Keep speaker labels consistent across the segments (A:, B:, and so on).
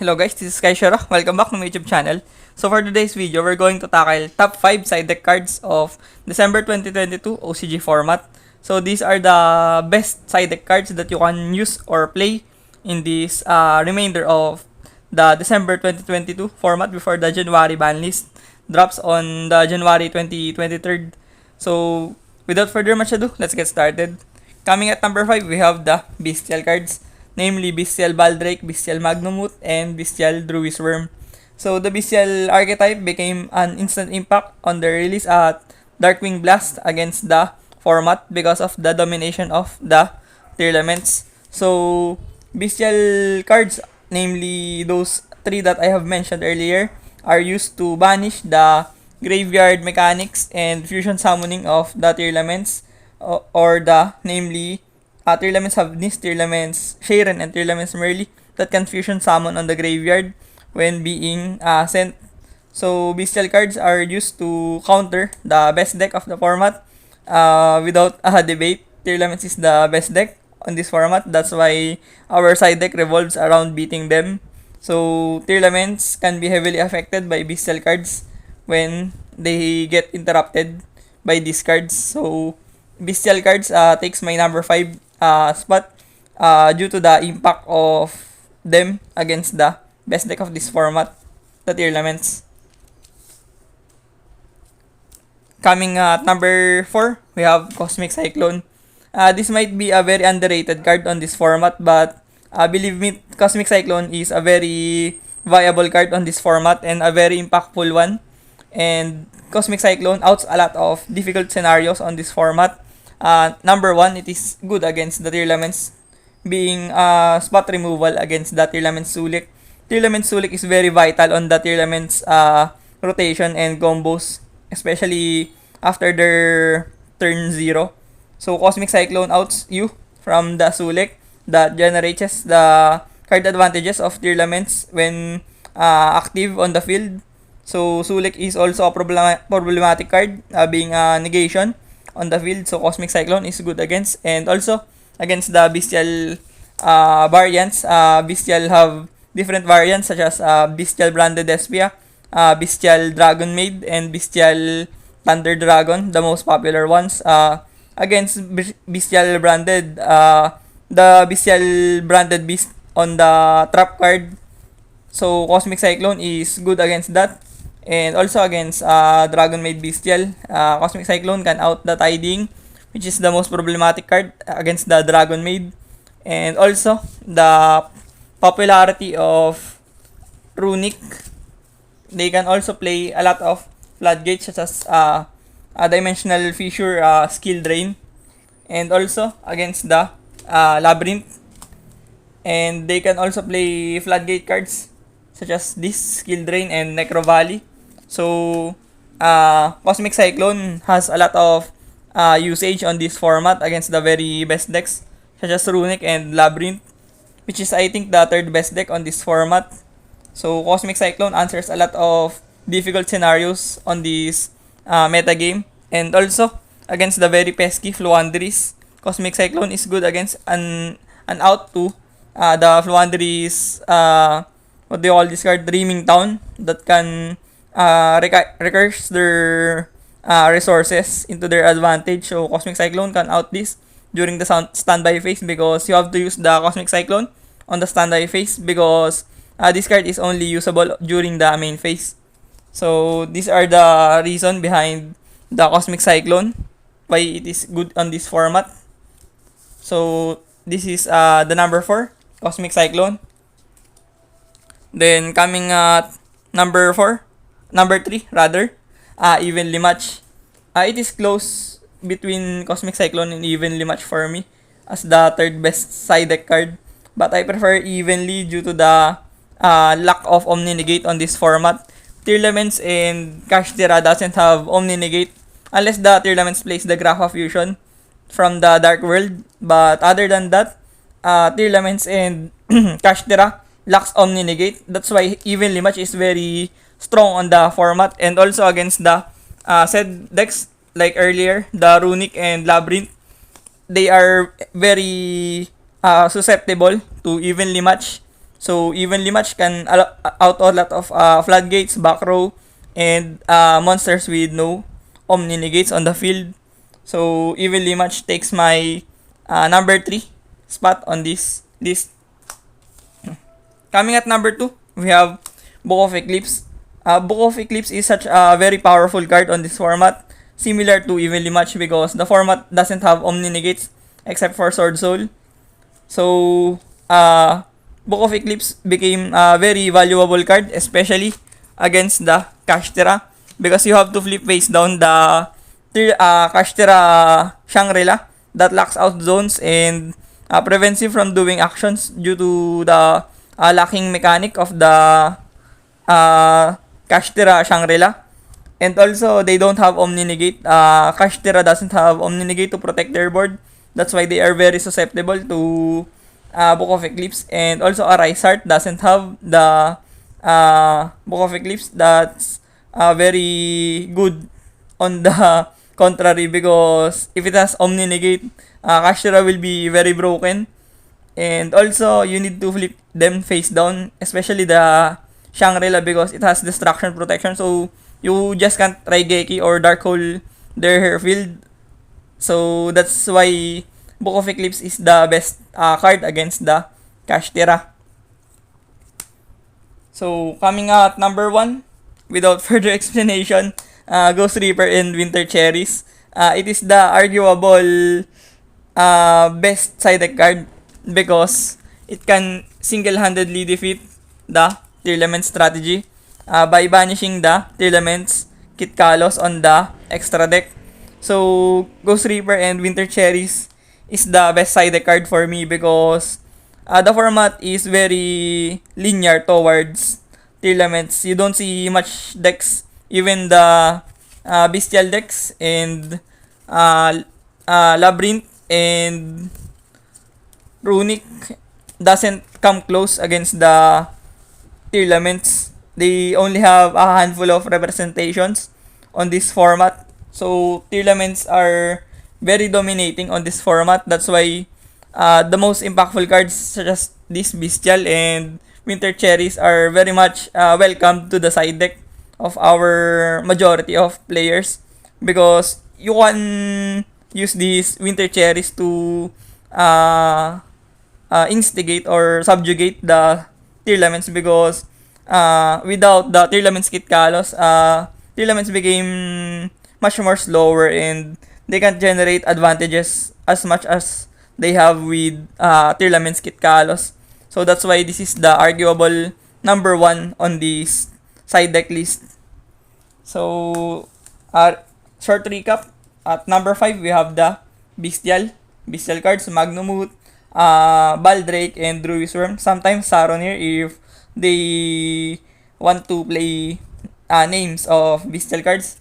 A: Hello guys, this is Kaishara. Welcome back to my YouTube channel. So for today's video, we're going to tackle top 5 side deck cards of December 2022 OCG format. So these are the best side deck cards that you can use or play in this remainder of the December 2022 format before the January ban list drops on the January 2023. So without further much ado, let's get started. Coming at number 5, we have the Bystial cards, namely Bystial Baldrake, Bystial Magnumut, and Bystial Druis Worm. So the Bystial archetype became an instant impact on the release at Darkwing Blast against the format because of the domination of the tier elements. So Bystial cards, namely those three that I have mentioned earlier, are used to banish the graveyard mechanics and fusion summoning of the tier elements, or the namely tier elements have these tier elements Sharon and tier elements Merly that can fusion summon on the graveyard when being sent. So bestial cards are used to counter the best deck of the format without a debate. Tier elements is the best deck on this format. That's why our side deck revolves around beating them. So tier elements can be heavily affected by bestial cards when they get interrupted by these cards. So bestial cards takes my number 5 spot due to the impact of them against the best deck of this format, the tier elements. Coming at number 4, we have Cosmic Cyclone. This might be a very underrated card on this format, but believe me, Cosmic Cyclone is a very viable card on this format and a very impactful one. And Cosmic Cyclone outs a lot of difficult scenarios on this format. Number 1, it is good against the tier elements, being spot removal against the tier elements Sulik. Tier elements Sulik is very vital on the tier elements rotation and combos, especially after their turn 0. So Cosmic Cyclone outs you from the Sulik that generates the card advantages of tier elements when active on the field. So Sulik is also a problematic card, being a negation on the field. So Cosmic Cyclone is good against, and also against the Bystial variants. Bystial have different variants such as Bystial Branded Despia, Bystial Dragon Maid, and Bystial Thunder Dragon, the most popular ones. Against Bystial Branded, the Bystial Branded Beast on the trap card. So Cosmic Cyclone is good against that. And also against Dragon Maid Bystial, Cosmic Cyclone can out the Tiding, which is the most problematic card against the Dragon Maid. And also the popularity of Runic, they can also play a lot of floodgates such as a Dimensional Fissure, Skill Drain, and also against the Labyrinth. And they can also play floodgate cards such as this Skill Drain and Necro Valley. So Cosmic Cyclone has a lot of usage on this format against the very best decks such as Runic and Labyrinth, which is I think the third best deck on this format. So Cosmic Cyclone answers a lot of difficult scenarios on this metagame. And also against the very pesky Fluanderies, Cosmic Cyclone is good against an out to the Fluanderies, what they call this card, Dreaming Town, that can recurse their resources into their advantage. So Cosmic Cyclone can out this during the standby phase, because you have to use the Cosmic Cyclone on the standby phase, because this card is only usable during the main phase. So these are the reason behind the Cosmic Cyclone, why it is good on this format. So this is the number 4, Cosmic Cyclone. Then coming at number 3 rather, Evenly Match. It is close between Cosmic Cyclone and Evenly Match for me as the third best side deck card. But I prefer Evenly due to the lack of Omni Negate on this format. Tier Elements and Kashtira doesn't have Omni Negate unless the Tier Elements plays the Grapha Fusion from the Dark World. But other than that, Tier Elements and Kashtira lacks Omni Negate. That's why Evenly Match is very strong on the format. And also against the said decks like earlier, the Runic and Labyrinth, they are very susceptible to Evenly Match. So evenly matched can out a lot of floodgates, back row, and monsters with no omni negates on the field. So evenly matched takes my number 3 spot on this list. Coming at number 2, we have Book of Eclipse. Book of Eclipse is such a very powerful card on this format, similar to evenly matched because the format doesn't have omni negates except for Sword Soul. So Book of Eclipse became a very valuable card, especially against the Kashtira, because you have to flip face down the Kashtira Shangri-La that locks out zones and prevents you from doing actions due to the lacking mechanic of the Kashtira Shangri-La. And also, they don't have Omni Negate. Kashtira doesn't have Omni Negate to protect their board. That's why they are very susceptible to Book of Eclipse. And also, a Rise Heart doesn't have the Book of Eclipse. That's very good on the contrary, because if it has Omni Negate, Kashtira will be very broken. And also, you need to flip them face down, especially the Shangri-La, because it has Destruction Protection. So, you just can't try Geki or Dark Hole their field. So, that's why Book of Eclipse is the best card against the Kashtira. So, coming at number 1, without further explanation, Ghost Reaper and Winter Cherries. It is the arguable best side deck card because it can single-handedly defeat the Tearlament strategy by banishing the Tearlament's Kitkalos on the extra deck. So, Ghost Reaper and Winter Cherries is the best side deck card for me because the format is very linear towards Tearlaments. You don't see much decks, even the Bystial decks and Labyrinth and Runic doesn't come close against the Tearlaments. They only have a handful of representations on this format. So, Tearlaments are very dominating on this format. That's why the most impactful cards such as this Bystial and Winter Cherries are very much welcome to the side deck of our majority of players, because you can use these Winter Cherries to instigate or subjugate the Tearlaments, because without the Tearlaments Kitkalos, Tearlaments became much more slower and they can't generate advantages as much as they have with Tearlaments Kitkalos. So that's why this is the arguable number 1 on this side deck list. So, short recap. At number 5, we have the Bystial cards, Magnumut, Baldrake, and Druid's Worm. Sometimes Saronir if they want to play names of Bystial cards.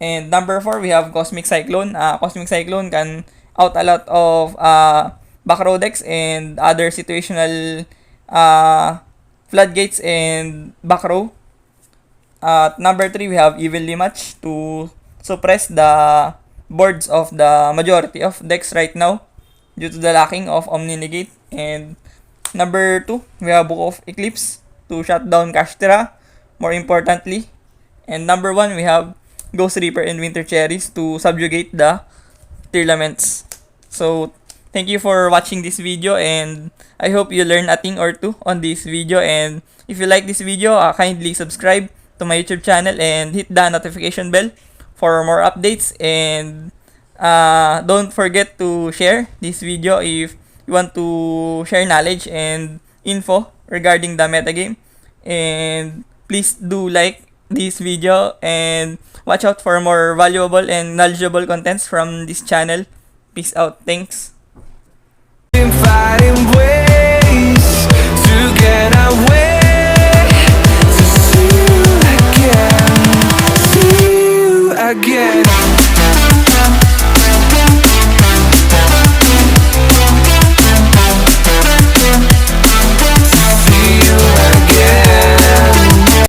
A: And number 4, we have Cosmic Cyclone. Cosmic Cyclone can out a lot of back row decks and other situational floodgates and back row. At number 3, we have Evenly Match to suppress the boards of the majority of decks right now due to the lacking of Omni Negate. And number 2, we have Book of Eclipse to shut down Kashtira, more importantly. And number 1, we have Ghost Reaper and Winter Cherries to subjugate the Tearlaments. So, thank you for watching this video, and I hope you learn a thing or two on this video. And if you like this video, kindly subscribe to my YouTube channel and hit the notification bell for more updates. And don't forget to share this video if you want to share knowledge and info regarding the metagame. And please do like this video and watch out for more valuable and knowledgeable contents from this channel. Peace out. Thanks.
B: Fighting ways to get away, to see you again, see you again.